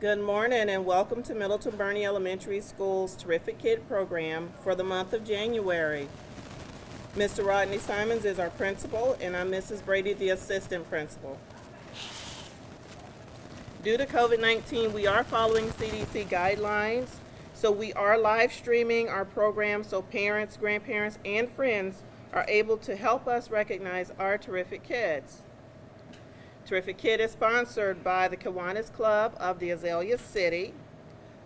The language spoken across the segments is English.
Good morning and welcome to Middleton-Burney Elementary School's Terrific Kid program for the month of January. Mr. Rodney Simons is our principal and I'm Mrs. Brady, the assistant principal. Due to COVID-19, we are following CDC guidelines, so we are live streaming our program so parents, grandparents, and friends are able to help us recognize our terrific kids. Terrific Kid is sponsored by the Kiwanis Club of the Azalea City.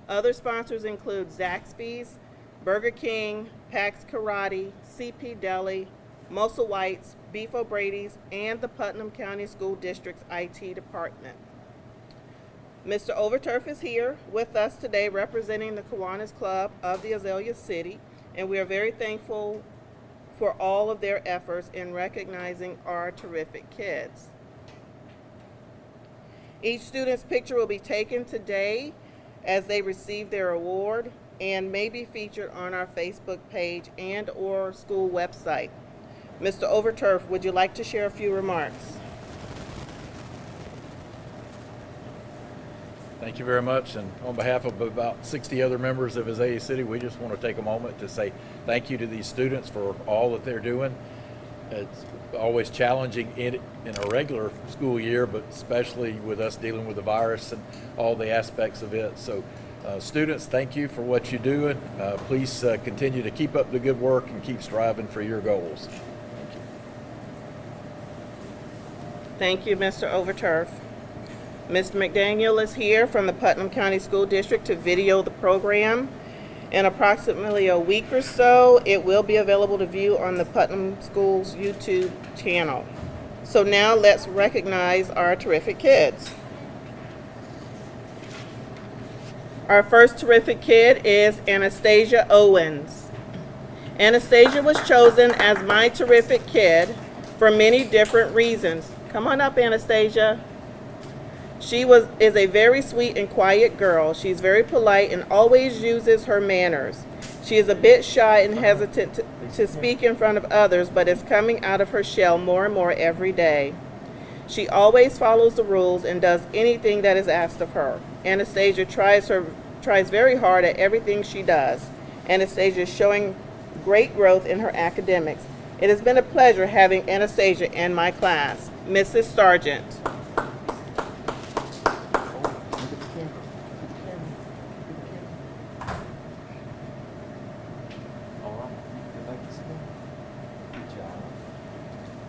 Other sponsors include Zaxby's, Burger King, Pax Karate, CP Deli, Mosul Whites, Beef O'Brady's, and the Putnam County School District's IT department. Mr. Overturf is here with us today representing the Kiwanis Club of the Azalea City, and we are very thankful for all of their efforts in recognizing our terrific kids. Each student's picture will be taken today as they receive their award and may be featured on our Facebook page and or school website. Mr. Overturf, would you like to share a few remarks? Thank you very much, and on behalf of about 60 other members of Azalea City, we just want to take a moment to say thank you to these students for all that they're doing. It's always challenging in a regular school year, but especially with us dealing with the virus and all the aspects of it. So students, thank you for what you're doing. Please continue to keep up the good work and keep striving for your goals. Thank you, Mr. Overturf. Mr. McDaniel is here from the Putnam County School District to video the program. In approximately a week or so, it will be available to view on the Putnam Schools YouTube channel. So now let's recognize our terrific kids. Our first terrific kid is Anastasia Owens. Anastasia was chosen as my terrific kid for many different reasons. Come on up, Anastasia. She is a very sweet and quiet girl. She's very polite and always uses her manners. She is a bit shy and hesitant to speak in front of others, but is coming out of her shell more and more every day. She always follows the rules and does anything that is asked of her. Anastasia tries very hard at everything she does. Anastasia is showing great growth in her academics. It has been a pleasure having Anastasia in my class. Mrs. Sargent.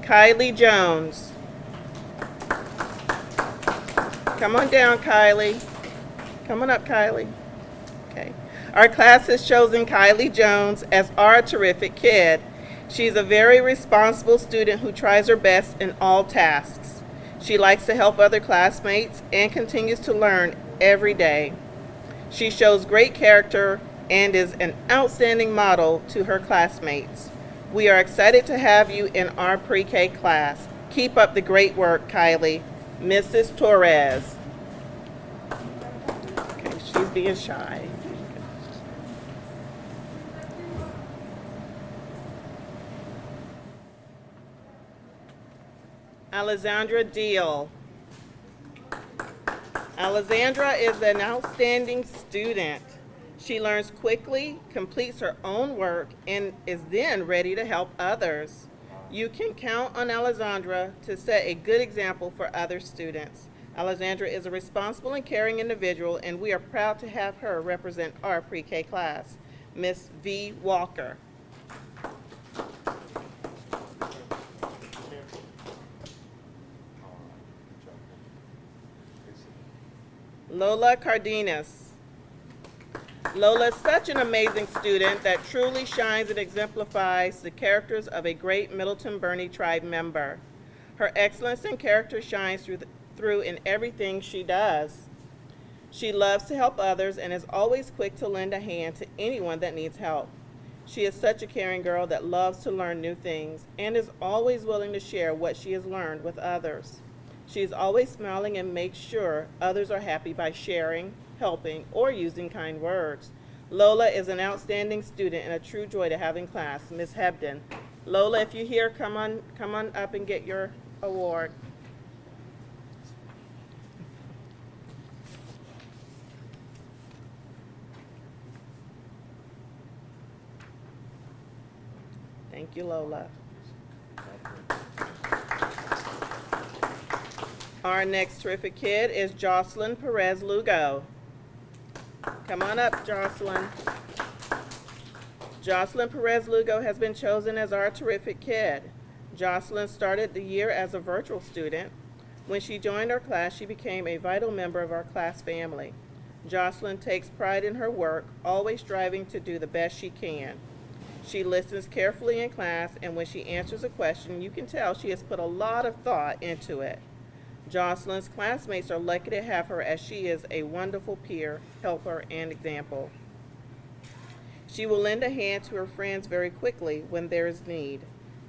Kylie Jones. Come on down, Kylie. Come on up, Kylie. Okay. Our class has chosen Kylie Jones as our terrific kid. She's a very responsible student who tries her best in all tasks. She likes to help other classmates and continues to learn every day. She shows great character and is an outstanding model to her classmates. We are excited to have you in our pre-K class. Keep up the great work, Kylie. Mrs. Torres. Okay, she's being shy. Alexandra Deal. Alexandra is an outstanding student. She learns quickly, completes her own work, and is then ready to help others. You can count on Alexandra to set a good example for other students. Alexandra is a responsible and caring individual, and we are proud to have her represent our pre-K class. Miss V. Walker. Lola Cardenas. Lola is such an amazing student that truly shines and exemplifies the characters of a great Middleton-Burney tribe member. Her excellence and character shines through in everything she does. She loves to help others and is always quick to lend a hand to anyone that needs help. She is such a caring girl that loves to learn new things and is always willing to share what she has learned with others. She is always smiling and makes sure others are happy by sharing, helping, or using kind words. Lola is an outstanding student and a true joy to have in class. Ms. Hebden. Lola, if you're here, come on up and get your award. Thank you, Lola. Our next terrific kid is Jocelyn Perez Lugo. Come on up, Jocelyn. Jocelyn Perez Lugo has been chosen as our terrific kid. Jocelyn started the year as a virtual student. When she joined our class, she became a vital member of our class family. Jocelyn takes pride in her work, always striving to do the best she can. She listens carefully in class, and when she answers a question, you can tell she has put a lot of thought into it. Jocelyn's classmates are lucky to have her, as she is a wonderful peer, helper, and example. She will lend a hand to her friends very quickly when there is need.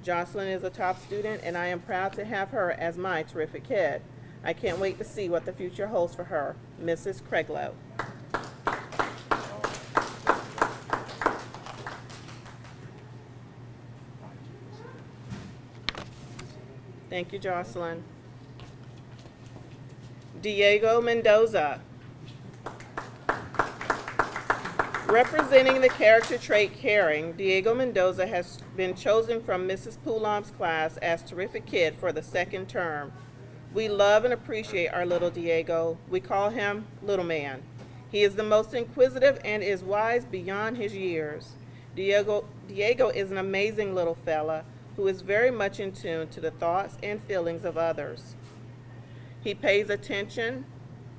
Jocelyn is a top student, and I am proud to have her as my terrific kid. I can't wait to see what the future holds for her. Mrs. Craiglow. Thank you, Jocelyn. Diego Mendoza. Representing the character trait caring, Diego Mendoza has been chosen from Mrs. Poulam's class as terrific kid for the second term. We love and appreciate our little Diego. We call him Little Man. He is the most inquisitive and is wise beyond his years. Diego is an amazing little fella who is very much in tune to the thoughts and feelings of others. He pays attention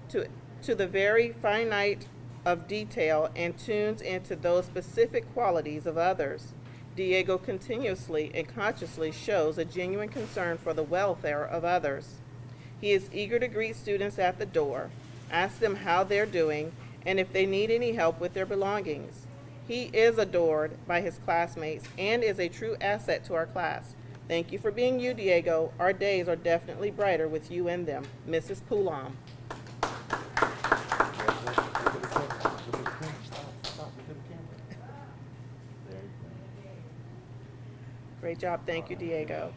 to the very finite of detail and tunes into those specific qualities of others. Diego continuously and consciously shows a genuine concern for the welfare of others. He is eager to greet students at the door, ask them how they're doing, and if they need any help with their belongings. He is adored by his classmates and is a true asset to our class. Thank you for being you, Diego. Our days are definitely brighter with you in them. Mrs. Poulam. Great job. Thank you, Diego.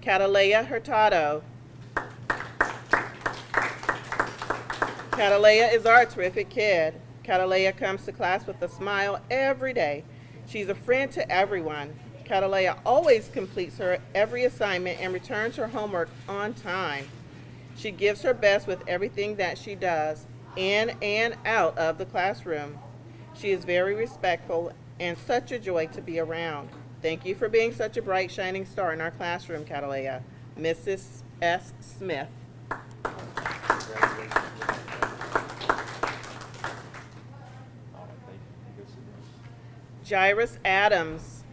Catalea Hurtado. Catalea is our terrific kid. Catalea comes to class with a smile every day. She's a friend to everyone. Catalea always completes her every assignment and returns her homework on time. She gives her best with everything that she does, in and out of the classroom. She is very respectful and such a joy to be around. Thank you for being such a bright, shining star in our classroom, Catalea. Mrs. S. Smith. Jairus Adams.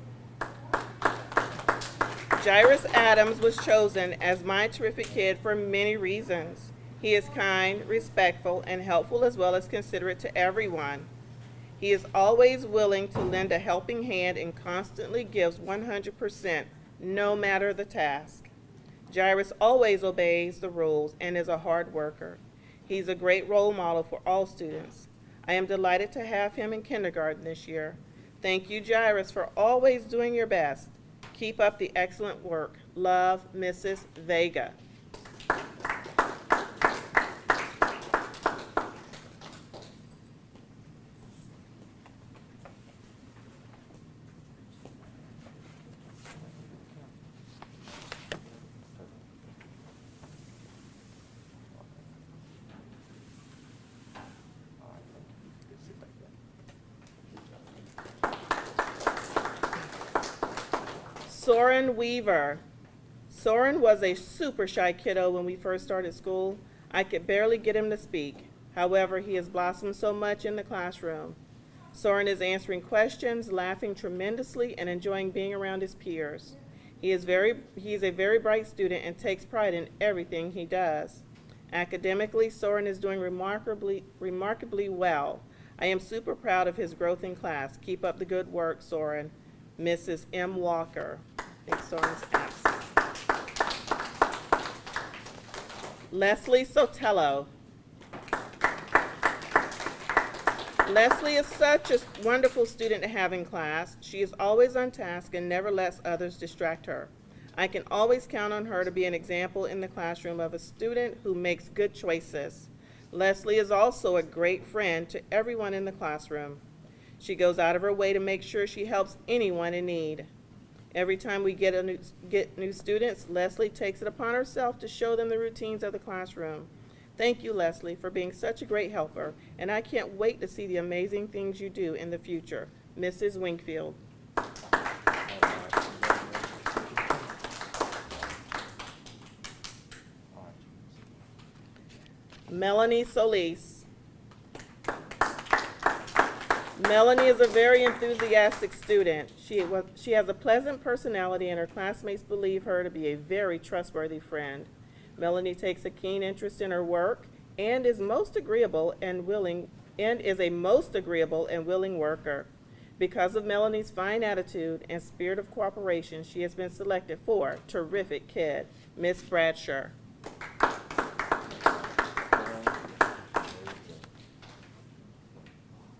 Jairus Adams was chosen as my terrific kid for many reasons. He is kind, respectful, and helpful, as well as considerate to everyone. He is always willing to lend a helping hand and constantly gives 100%, no matter the task. Jairus always obeys the rules and is a hard worker. He's a great role model for all students. I am delighted to have him in kindergarten this year. Thank you, Jairus, for always doing your best. Keep up the excellent work. Love, Mrs. Vega. Soren Weaver. Soren was a super shy kiddo when we first started school. I could barely get him to speak. However, he has blossomed so much in the classroom. Soren is answering questions, laughing tremendously, and enjoying being around his peers. He is a very bright student and takes pride in everything he does. Academically, Soren is doing remarkably well. I am super proud of his growth in class. Keep up the good work, Soren. Mrs. M. Walker. I think Soren's absent. Leslie Sotelo. Leslie is such a wonderful student to have in class. She is always on task and never lets others distract her. I can always count on her to be an example in the classroom of a student who makes good choices. Leslie is also a great friend to everyone in the classroom. She goes out of her way to make sure she helps anyone in need. Every time we get new students, Leslie takes it upon herself to show them the routines of the classroom. Thank you, Leslie, for being such a great helper, and I can't wait to see the amazing things you do in the future. Mrs. Wingfield. Melanie Solis. Melanie is a very enthusiastic student. She has a pleasant personality, and her classmates believe her to be a very trustworthy friend. Melanie takes a keen interest in her work and is a most agreeable and willing worker. Because of Melanie's fine attitude and spirit of cooperation, she has been selected for Terrific Kid, Miss Bradshaw.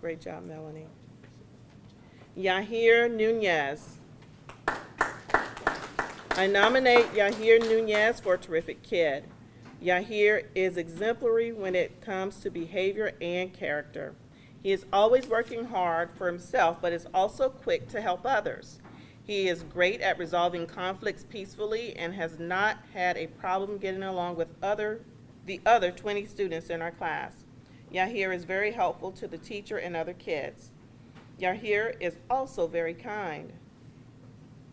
Great job, Melanie. Yahir Nunez. I nominate Yahir Nunez for Terrific Kid. Yahir is exemplary when it comes to behavior and character. He is always working hard for himself, but is also quick to help others. He is great at resolving conflicts peacefully and has not had a problem getting along with the other 20 students in our class. Yahir is very helpful to the teacher and other kids. Yahir is also very kind.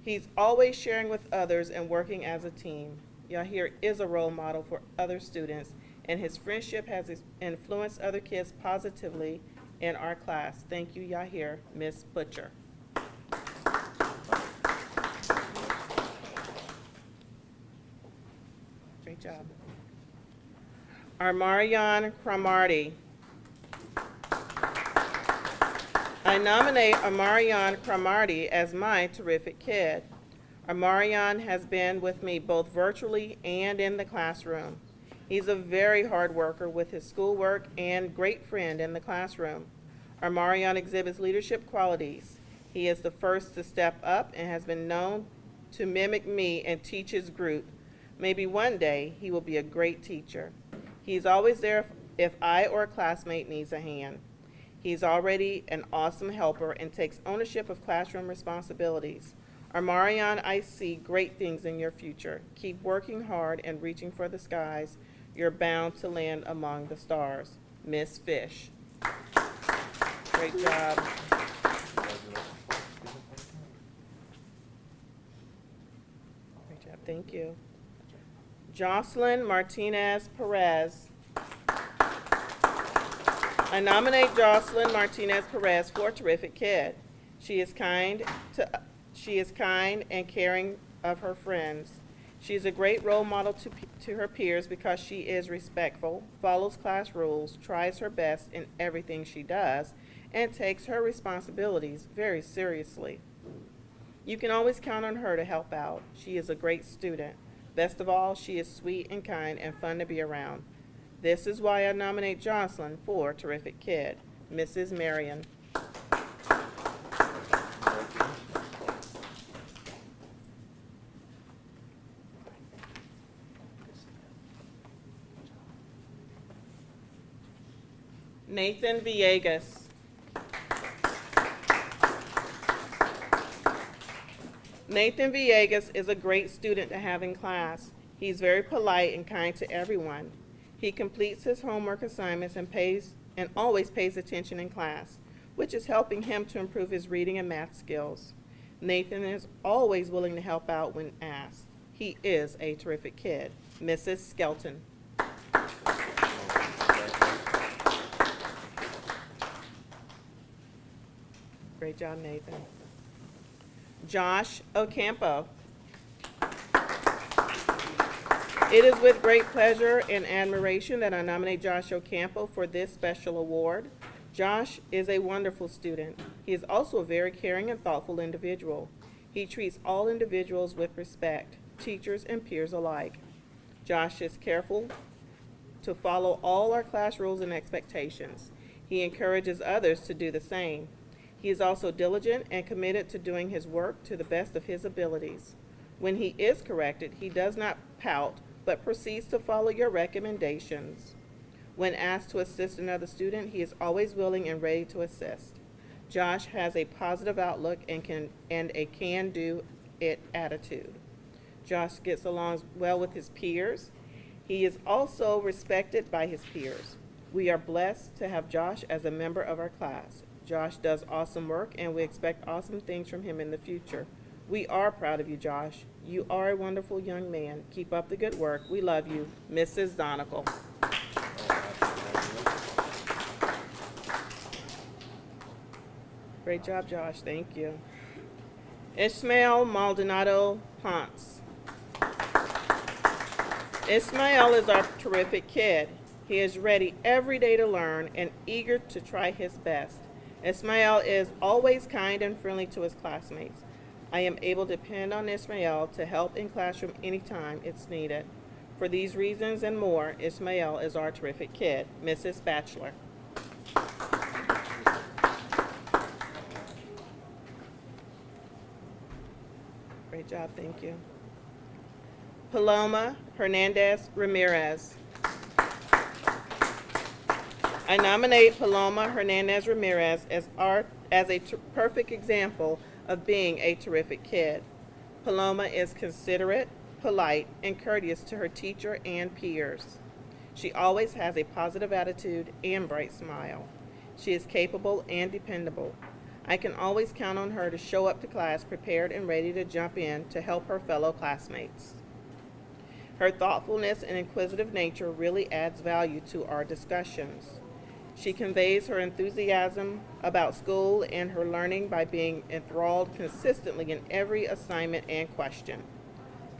He's always sharing with others and working as a team. Yahir is a role model for other students, and his friendship has influenced other kids positively in our class. Thank you, Yahir. Miss Butcher. Great job. Armarian Cromartie. I nominate Armarian Cromartie as my Terrific Kid. Armarian has been with me both virtually and in the classroom. He's a very hard worker with his schoolwork and great friend in the classroom. Armarian exhibits leadership qualities. He is the first to step up and has been known to mimic me and teach his group. Maybe one day he will be a great teacher. He's always there if I or a classmate needs a hand. He's already an awesome helper and takes ownership of classroom responsibilities. Armarian, I see great things in your future. Keep working hard and reaching for the skies. You're bound to land among the stars. Miss Fish. Great job. Great job, thank you. Jocelyn Martinez Perez. I nominate Jocelyn Martinez Perez for Terrific Kid. She is kind and caring of her friends. She is a great role model to her peers because she is respectful, follows class rules, tries her best in everything she does, and takes her responsibilities very seriously. You can always count on her to help out. She is a great student. Best of all, she is sweet and kind and fun to be around. This is why I nominate Jocelyn for Terrific Kid. Mrs. Marion. Nathan Villegas. Nathan Villegas is a great student to have in class. He's very polite and kind to everyone. He completes his homework assignments and always pays attention in class, which is helping him to improve his reading and math skills. Nathan is always willing to help out when asked. He is a terrific kid. Mrs. Skelton. Great job, Nathan. Josh Ocampo. It is with great pleasure and admiration that I nominate Josh Ocampo for this special award. Josh is a wonderful student. He is also a very caring and thoughtful individual. He treats all individuals with respect, teachers and peers alike. Josh is careful to follow all our class rules and expectations. He encourages others to do the same. He is also diligent and committed to doing his work to the best of his abilities. When he is corrected, he does not pout, but proceeds to follow your recommendations. When asked to assist another student, he is always willing and ready to assist. Josh has a positive outlook and a can-do-it attitude. Josh gets along well with his peers. He is also respected by his peers. We are blessed to have Josh as a member of our class. Josh does awesome work, and we expect awesome things from him in the future. We are proud of you, Josh. You are a wonderful young man. Keep up the good work. We love you, Mrs. Donegal. Great job, Josh. Thank you. Ismael Maldonado Ponce. Ismael is our terrific kid. He is ready every day to learn and eager to try his best. Ismael is always kind and friendly to his classmates. I am able to depend on Ismael to help in classroom anytime it's needed. For these reasons and more, Ismael is our terrific kid. Mrs. Batchelor. Great job, thank you. Paloma Hernandez Ramirez. I nominate Paloma Hernandez Ramirez as a perfect example of being a terrific kid. Paloma is considerate, polite, and courteous to her teacher and peers. She always has a positive attitude and bright smile. She is capable and dependable. I can always count on her to show up to class prepared and ready to jump in to help her fellow classmates. Her thoughtfulness and inquisitive nature really adds value to our discussions. She conveys her enthusiasm about school and her learning by being enthralled consistently in every assignment and question.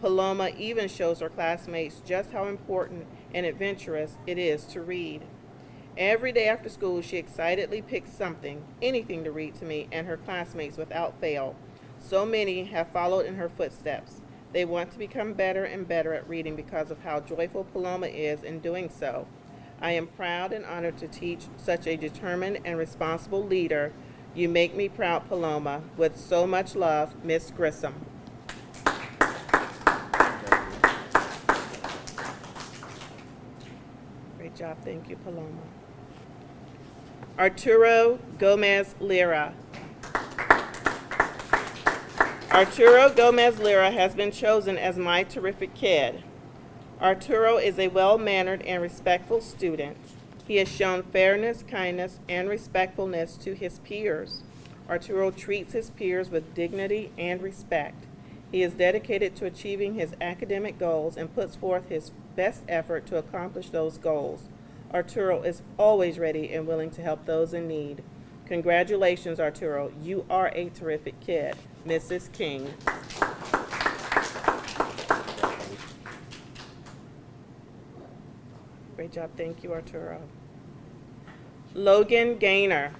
Paloma even shows her classmates just how important and adventurous it is to read. Every day after school, she excitedly picks something, anything to read to me and her classmates without fail. So many have followed in her footsteps. They want to become better and better at reading because of how joyful Paloma is in doing so. I am proud and honored to teach such a determined and responsible leader. You make me proud, Paloma. With so much love, Miss Grissom. Great job. Thank you, Paloma. Arturo Gomez Lira. Arturo Gomez Lira has been chosen as my terrific kid. Arturo is a well-mannered and respectful student. He has shown fairness, kindness, and respectfulness to his peers. Arturo treats his peers with dignity and respect. He is dedicated to achieving his academic goals and puts forth his best effort to accomplish those goals. Arturo is always ready and willing to help those in need. Congratulations, Arturo. You are a terrific kid. Mrs. King. Great job. Thank you, Arturo. Logan Gaynor.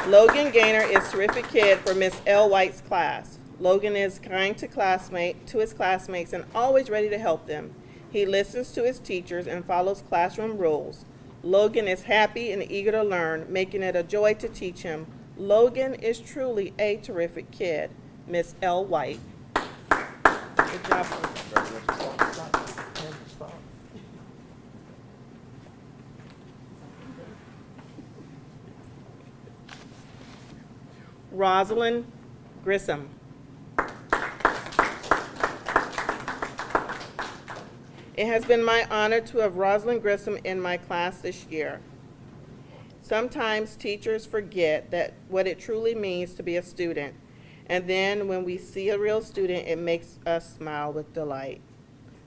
Logan Gaynor is a terrific kid for Miss L. White's class. Logan is kind to his classmates and always ready to help them. He listens to his teachers and follows classroom rules. Logan is happy and eager to learn, making it a joy to teach him. Logan is truly a terrific kid. Miss L. White. Good job. Rosalind Grissom. It has been my honor to have Rosalind Grissom in my class this year. Sometimes teachers forget what it truly means to be a student, and then when we see a real student, it makes us smile with delight.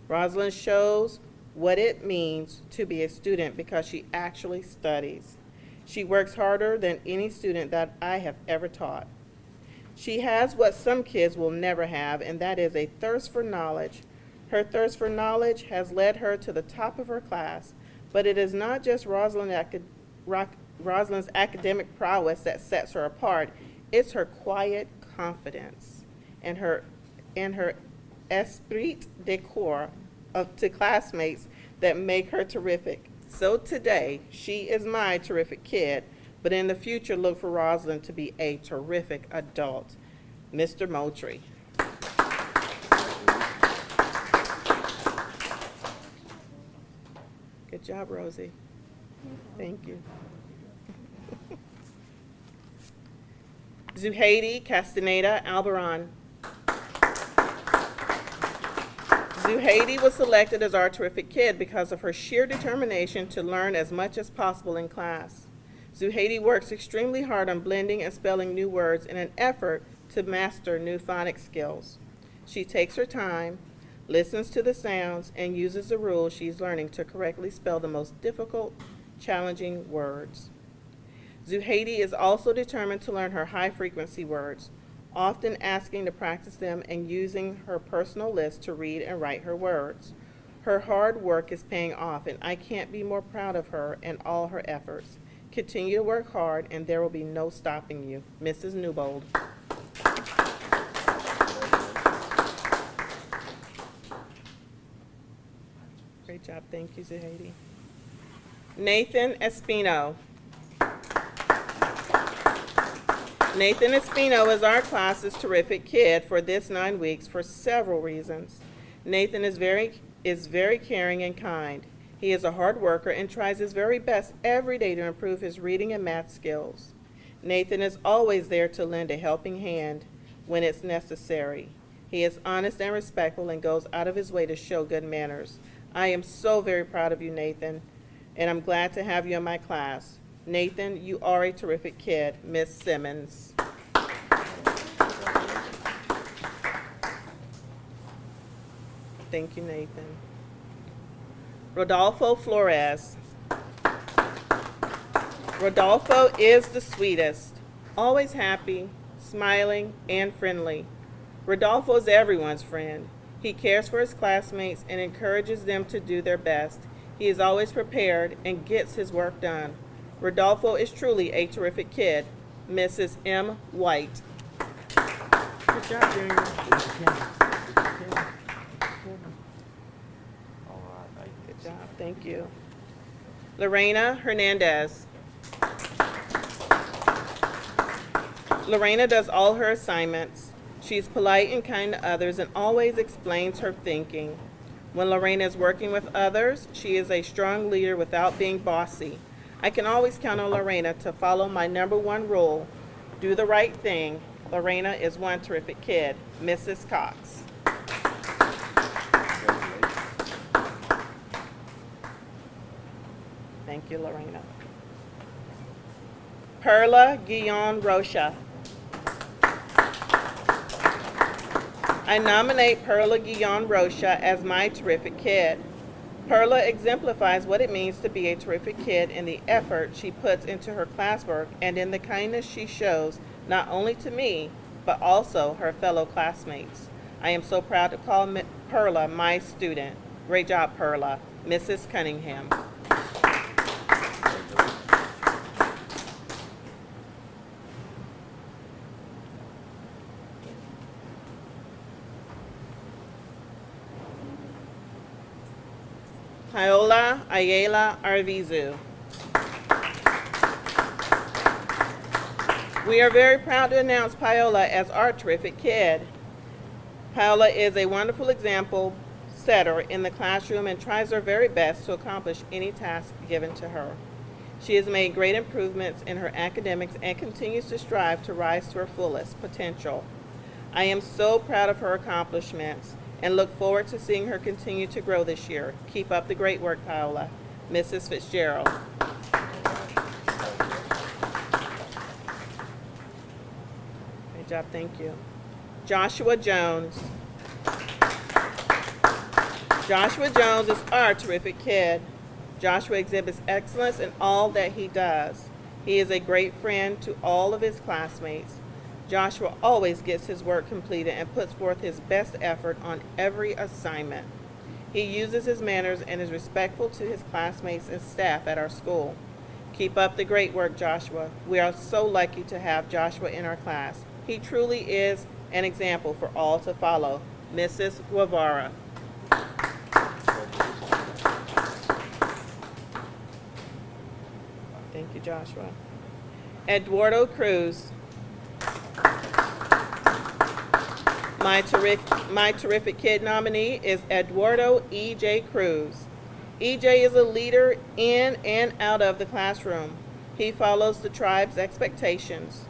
Rosalind shows what it means to be a student because she actually studies. She works harder than any student that I have ever taught. She has what some kids will never have, and that is a thirst for knowledge. Her thirst for knowledge has led her to the top of her class, but it is not just Rosalind's academic prowess that sets her apart. It's her quiet confidence and her esprit de corps to classmates that make her terrific. So today, she is my terrific kid, but in the future, look for Rosalind to be a terrific adult. Mr. Moultrie. Good job, Rosie. Thank you. Zuhaidi Castaneda Albaran. Zuhaidi was selected as our terrific kid because of her sheer determination to learn as much as possible in class. Zuhaidi works extremely hard on blending and spelling new words in an effort to master new phonics skills. She takes her time, listens to the sounds, and uses the rules she's learning to correctly spell the most difficult, challenging words. Zuhaidi is also determined to learn her high-frequency words, often asking to practice them and using her personal list to read and write her words. Her hard work is paying off, and I can't be more proud of her and all her efforts. Continue to work hard, and there will be no stopping you. Mrs. Newbold. Great job. Thank you, Zuhaidi. Nathan Espino. Nathan Espino is our class's terrific kid for this 9 weeks for several reasons. Nathan is very caring and kind. He is a hard worker and tries his very best every day to improve his reading and math skills. Nathan is always there to lend a helping hand when it's necessary. He is honest and respectful and goes out of his way to show good manners. I am so very proud of you, Nathan, and I'm glad to have you in my class. Nathan, you are a terrific kid. Miss Simmons. Thank you, Nathan. Rodolfo Flores. Rodolfo is the sweetest, always happy, smiling, and friendly. Rodolfo is everyone's friend. He cares for his classmates and encourages them to do their best. He is always prepared and gets his work done. Rodolfo is truly a terrific kid. Mrs. M. White. Good job, Junior. Good job, thank you. Lorena Hernandez. Lorena does all her assignments. She's polite and kind to others and always explains her thinking. When Lorena is working with others, she is a strong leader without being bossy. I can always count on Lorena to follow my #1 rule, do the right thing. Lorena is one terrific kid. Mrs. Cox. Thank you, Lorena. Perla Guillon Rocha. I nominate Perla Guillon Rocha as my terrific kid. Perla exemplifies what it means to be a terrific kid in the effort she puts into her classwork and in the kindness she shows not only to me, but also her fellow classmates. I am so proud to call Perla my student. Great job, Perla. Mrs. Cunningham. Paola Ayala Arvizu. We are very proud to announce Paola as our terrific kid. Paola is a wonderful example setter in the classroom and tries her very best to accomplish any task given to her. She has made great improvements in her academics and continues to strive to rise to her fullest potential. I am so proud of her accomplishments and look forward to seeing her continue to grow this year. Keep up the great work, Paola. Mrs. Fitzgerald. Great job, thank you. Joshua Jones. Joshua Jones is our terrific kid. Joshua exhibits excellence in all that he does. He is a great friend to all of his classmates. Joshua always gets his work completed and puts forth his best effort on every assignment. He uses his manners and is respectful to his classmates and staff at our school. Keep up the great work, Joshua. We are so lucky to have Joshua in our class. He truly is an example for all to follow. Mrs. Guevara. Thank you, Joshua. Eduardo Cruz. My terrific kid nominee is Eduardo E.J. Cruz. E.J. is a leader in and out of the classroom. He follows the tribe's expectations.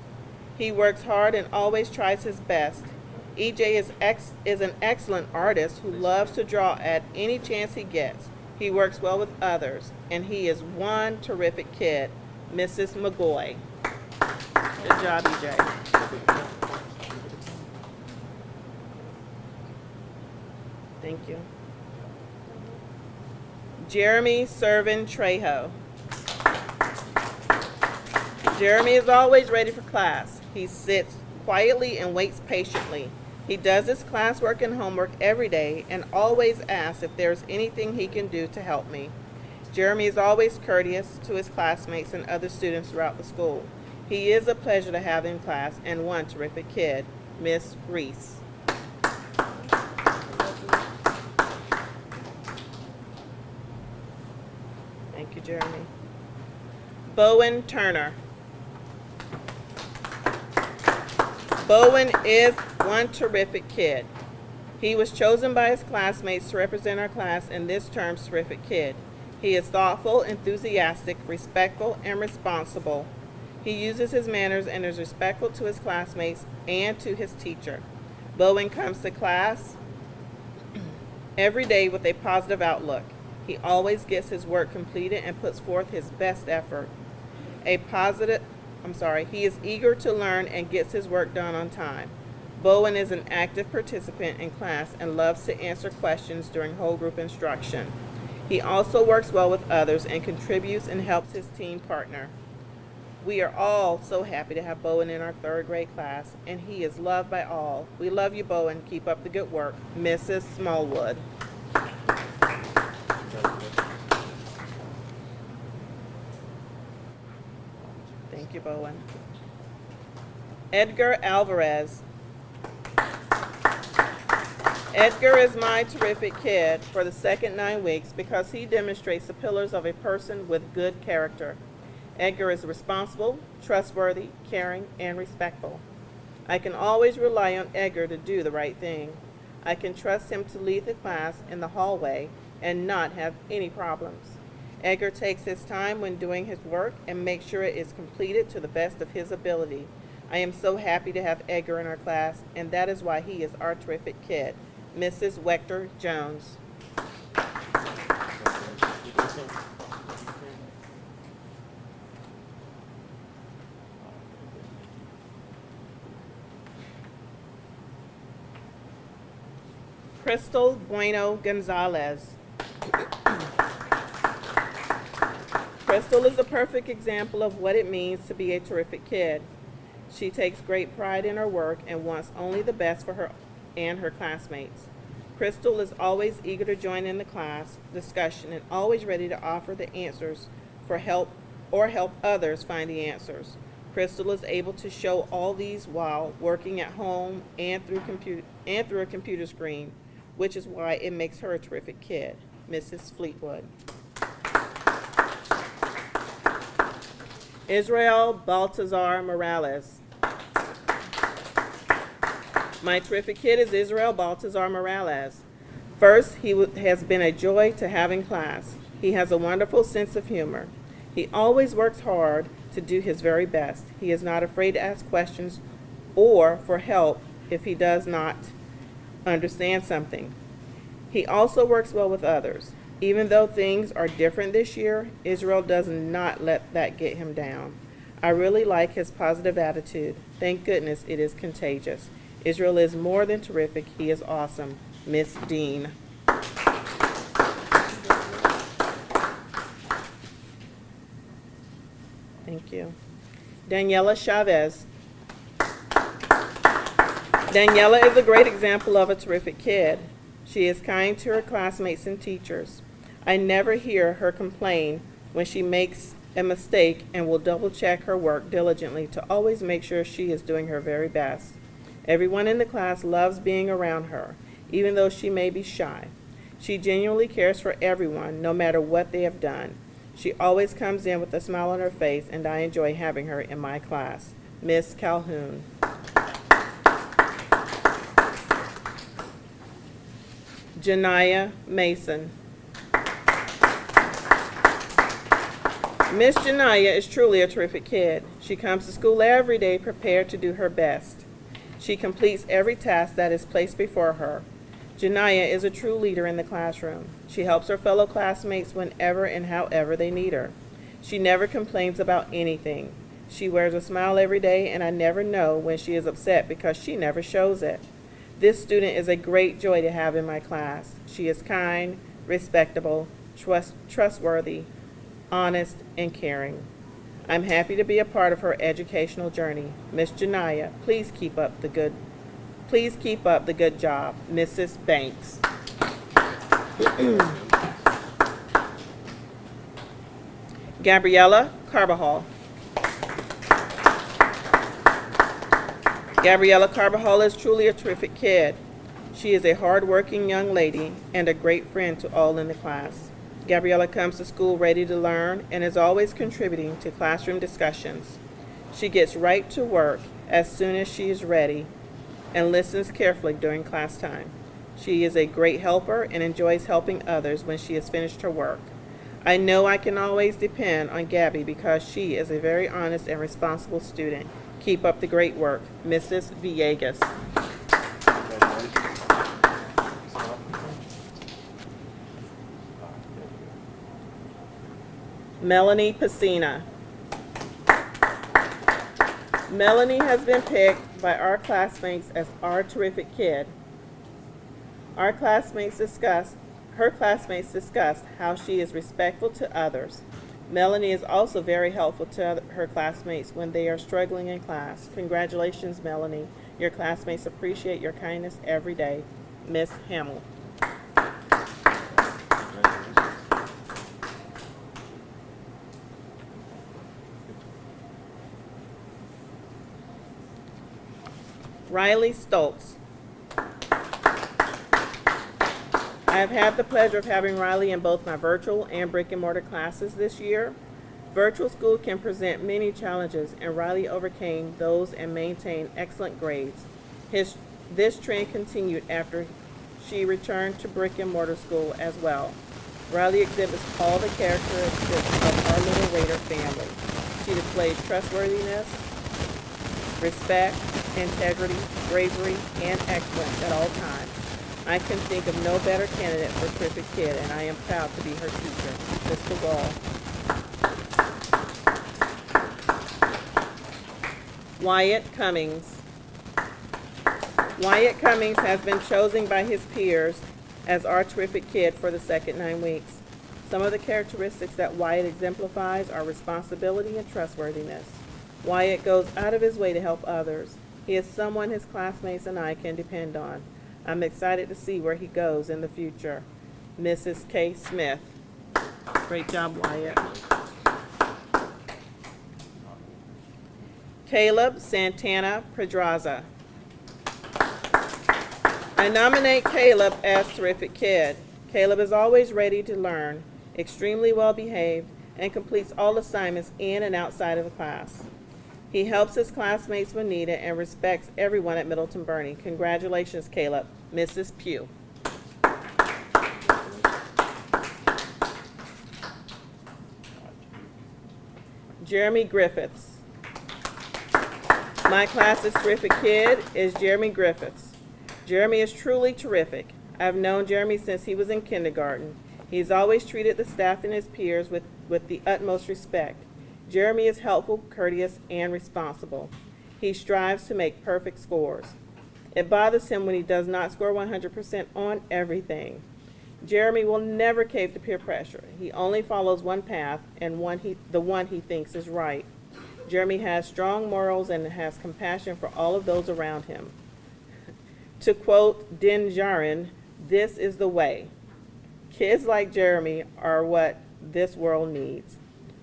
He works hard and always tries his best. EJ is an excellent artist who loves to draw at any chance he gets. He works well with others, and he is one terrific kid, Mrs. McGoy. Good job, EJ. Thank you. Jeremy Servin Trejo. Jeremy is always ready for class. He sits quietly and waits patiently. He does his classwork and homework every day and always asks if there's anything he can do to help me. Jeremy is always courteous to his classmates and other students throughout the school. He is a pleasure to have in class and one terrific kid, Miss Reese. Thank you, Jeremy. Bowen Turner. Bowen is one terrific kid. He was chosen by his classmates to represent our class in this term's terrific kid. He is thoughtful, enthusiastic, respectful, and responsible. He uses his manners and is respectful to his classmates and to his teacher. Bowen comes to class every day with a positive outlook. He always gets his work completed and puts forth his best effort. He is eager to learn and gets his work done on time. Bowen is an active participant in class and loves to answer questions during whole group instruction. He also works well with others and contributes and helps his team partner. We are all so happy to have Bowen in our third grade class, and he is loved by all. We love you, Bowen. Keep up the good work. Mrs. Smallwood. Thank you, Bowen. Edgar Alvarez. Edgar is my terrific kid for the second 9 weeks because he demonstrates the pillars of a person with good character. Edgar is responsible, trustworthy, caring, and respectful. I can always rely on Edgar to do the right thing. I can trust him to lead the class in the hallway and not have any problems. Edgar takes his time when doing his work and makes sure it is completed to the best of his ability. I am so happy to have Edgar in our class, and that is why he is our terrific kid. Mrs. Wechter Jones. Crystal Bueno Gonzalez. Crystal is a perfect example of what it means to be a terrific kid. She takes great pride in her work and wants only the best for her and her classmates. Crystal is always eager to join in the class discussion and always ready to offer the answers for help or help others find the answers. Crystal is able to show all these while working at home and through a computer screen, which is why it makes her a terrific kid. Mrs. Fleetwood. Israel Baltazar Morales. My terrific kid is Israel Baltazar Morales. First, he has been a joy to have in class. He has a wonderful sense of humor. He always works hard to do his very best. He is not afraid to ask questions or for help if he does not understand something. He also works well with others. Even though things are different this year, Israel does not let that get him down. I really like his positive attitude. Thank goodness it is contagious. Israel is more than terrific. He is awesome. Miss Dean. Thank you. Daniela Chavez. Daniela is a great example of a terrific kid. She is kind to her classmates and teachers. I never hear her complain when she makes a mistake and will double check her work diligently to always make sure she is doing her very best. Everyone in the class loves being around her, even though she may be shy. She genuinely cares for everyone, no matter what they have done. She always comes in with a smile on her face, and I enjoy having her in my class. Miss Calhoun. Janiyah Mason. Miss Janaya is truly a terrific kid. She comes to school every day prepared to do her best. She completes every task that is placed before her. Janaya is a true leader in the classroom. She helps her fellow classmates whenever and however they need her. She never complains about anything. She wears a smile every day, and I never know when she is upset because she never shows it. This student is a great joy to have in my class. She is kind, respectable, trustworthy, honest, and caring. I'm happy to be a part of her educational journey. Miss Janaya, please keep up the good job. Mrs. Banks. Gabriella Carbajal. Gabriella Carbajal is truly a terrific kid. She is a hard-working young lady and a great friend to all in the class. Gabriella comes to school ready to learn and is always contributing to classroom discussions. She gets right to work as soon as she is ready and listens carefully during class time. She is a great helper and enjoys helping others when she has finished her work. I know I can always depend on Gabby because she is a very honest and responsible student. Keep up the great work. Mrs. Villegas. Melanie Pacina. Melanie has been picked by our classmates as our terrific kid. Her classmates discussed how she is respectful to others. Melanie is also very helpful to her classmates when they are struggling in class. Congratulations, Melanie. Your classmates appreciate your kindness every day. Miss Hamill. Riley Stoltz. I have had the pleasure of having Riley in both my virtual and brick and mortar classes this year. Virtual school can present many challenges, and Riley overcame those and maintained excellent grades. This trend continued after she returned to brick and mortar school as well. Riley exhibits all the characteristics of our little Raider family. She displays trustworthiness, respect, integrity, bravery, and excellence at all times. I can think of no better candidate for a terrific kid, and I am proud to be her teacher. Mr. Wall. Wyatt Cummings. Wyatt Cummings has been chosen by his peers as our terrific kid for the second 9 weeks. Some of the characteristics that Wyatt exemplifies are responsibility and trustworthiness. Wyatt goes out of his way to help others. He is someone his classmates and I can depend on. I'm excited to see where he goes in the future. Mrs. K. Smith. Great job, Wyatt. Caleb Santana Pedraza. I nominate Caleb as terrific kid. Caleb is always ready to learn, extremely well behaved, and completes all assignments in and outside of the class. He helps his classmates when needed and respects everyone at Middleton-Burney. Congratulations, Caleb. Mrs. Pugh. Jeremy Griffiths. My class's terrific kid is Jeremy Griffiths. Jeremy is truly terrific. I've known Jeremy since he was in kindergarten. He's always treated the staff and his peers with the utmost respect. Jeremy is helpful, courteous, and responsible. He strives to make perfect scores. It bothers him when he does not score 100% on everything. Jeremy will never cave to peer pressure. He only follows one path, and the one he thinks is right. Jeremy has strong morals and has compassion for all of those around him. To quote Din Djarin, this is the way. Kids like Jeremy are what this world needs.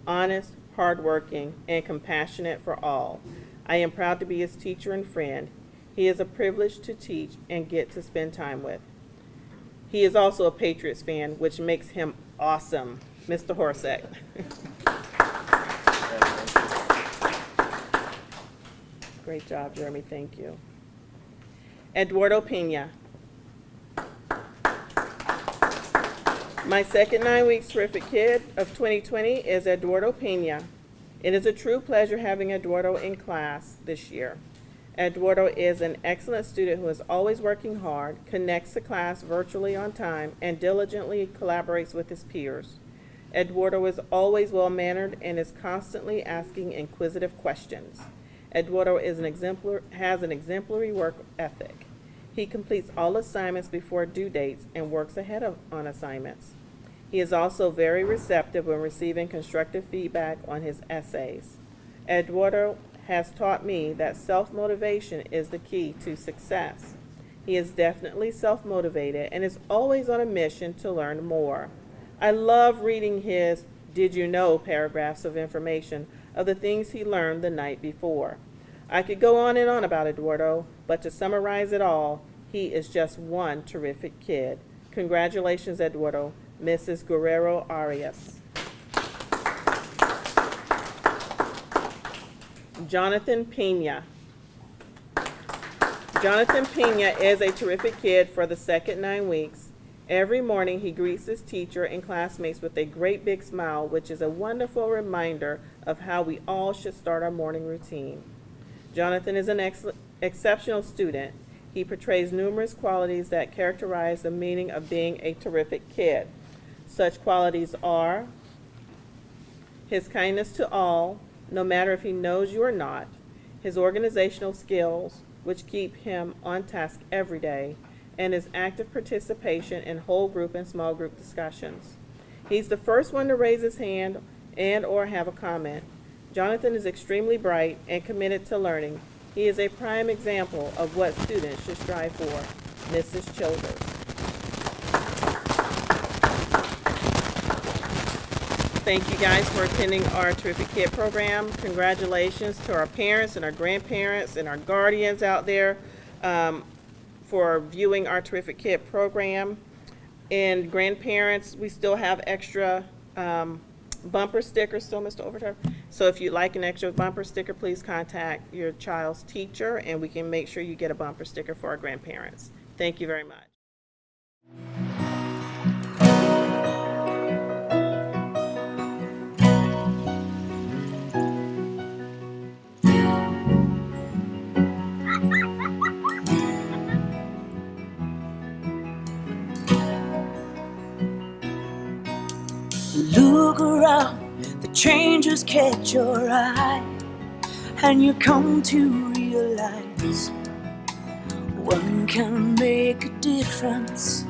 Honest, hardworking, and compassionate for all. I am proud to be his teacher and friend. He is a privilege to teach and get to spend time with. He is also a Patriots fan, which makes him awesome. Mr. Horsek. Great job, Jeremy. Thank you. Eduardo Pena. My second 9 weeks terrific kid of 2020 is Eduardo Pena. It is a true pleasure having Eduardo in class this year. Eduardo is an excellent student who is always working hard, connects to class virtually on time, and diligently collaborates with his peers. Eduardo is always well-mannered and is constantly asking inquisitive questions. Eduardo has an exemplary work ethic. He completes all assignments before due dates and works ahead on assignments. He is also very receptive when receiving constructive feedback on his essays. Eduardo has taught me that self-motivation is the key to success. He is definitely self-motivated and is always on a mission to learn more. I love reading his "Did you know" paragraphs of information of the things he learned the night before. I could go on and on about Eduardo, but to summarize it all, he is just one terrific kid. Congratulations, Eduardo. Mrs. Guerrero Arias. Jonathan Pena. Jonathan Pena is a terrific kid for the second 9 weeks. Every morning he greets his teacher and classmates with a great big smile, which is a wonderful reminder of how we all should start our morning routine. Jonathan is an exceptional student. He portrays numerous qualities that characterize the meaning of being a terrific kid. Such qualities are his kindness to all, no matter if he knows you or not, his organizational skills, which keep him on task every day, and his active participation in whole group and small group discussions. He's the first one to raise his hand and or have a comment. Jonathan is extremely bright and committed to learning. He is a prime example of what students should strive for. Mrs. Childers. Thank you guys for attending our Terrific Kid program. Congratulations to our parents and our grandparents and our guardians out there for viewing our Terrific Kid program. And grandparents, we still have extra bumper stickers still, Mr. Overturf. So if you'd like an extra bumper sticker, please contact your child's teacher and we can make sure you get a bumper sticker for our grandparents. Thank you very much. Look around, the changes catch your eye, and you come to realize one can make a difference.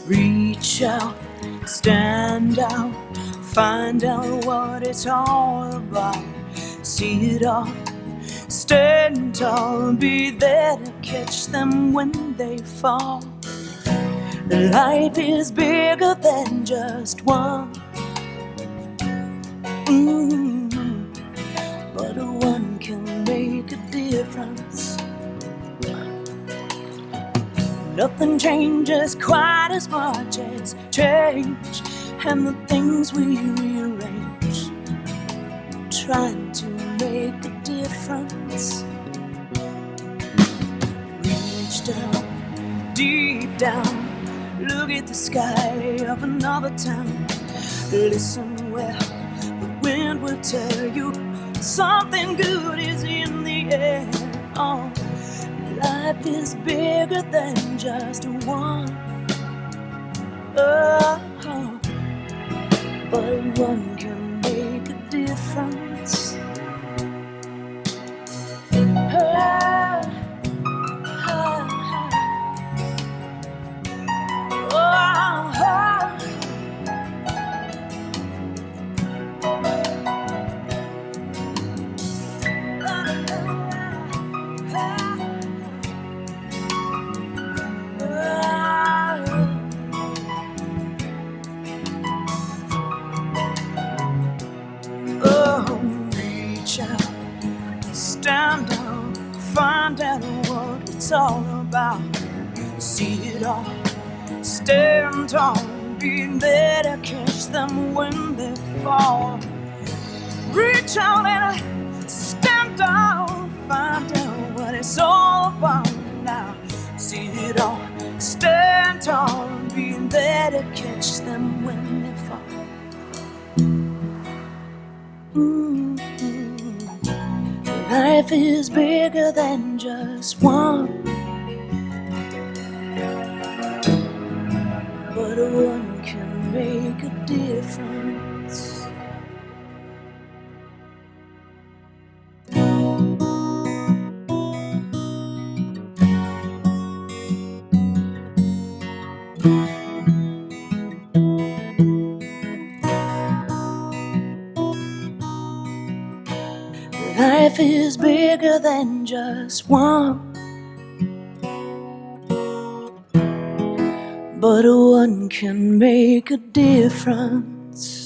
Reach out, stand out, find out what it's all about. See it all, stand tall, be there to catch them when they fall. Life is bigger than just one, but one can make a difference. Nothing changes quite as much as change, and the things we rearrange, trying to make a difference. Reach down, deep down, look at the sky of another town. Listen well, the wind will tell you something good is in the air. Oh, life is bigger than just one. Oh, but one can make a difference. Stand up, find out what it's all about. See it all, stand tall, be there to catch them when they fall. Reach out and stand down, find out what it's all about now. See it all, stand tall, be better catch them when they fall. Life is bigger than just one, but one can make a difference. Life is bigger than just one, but one can make a difference.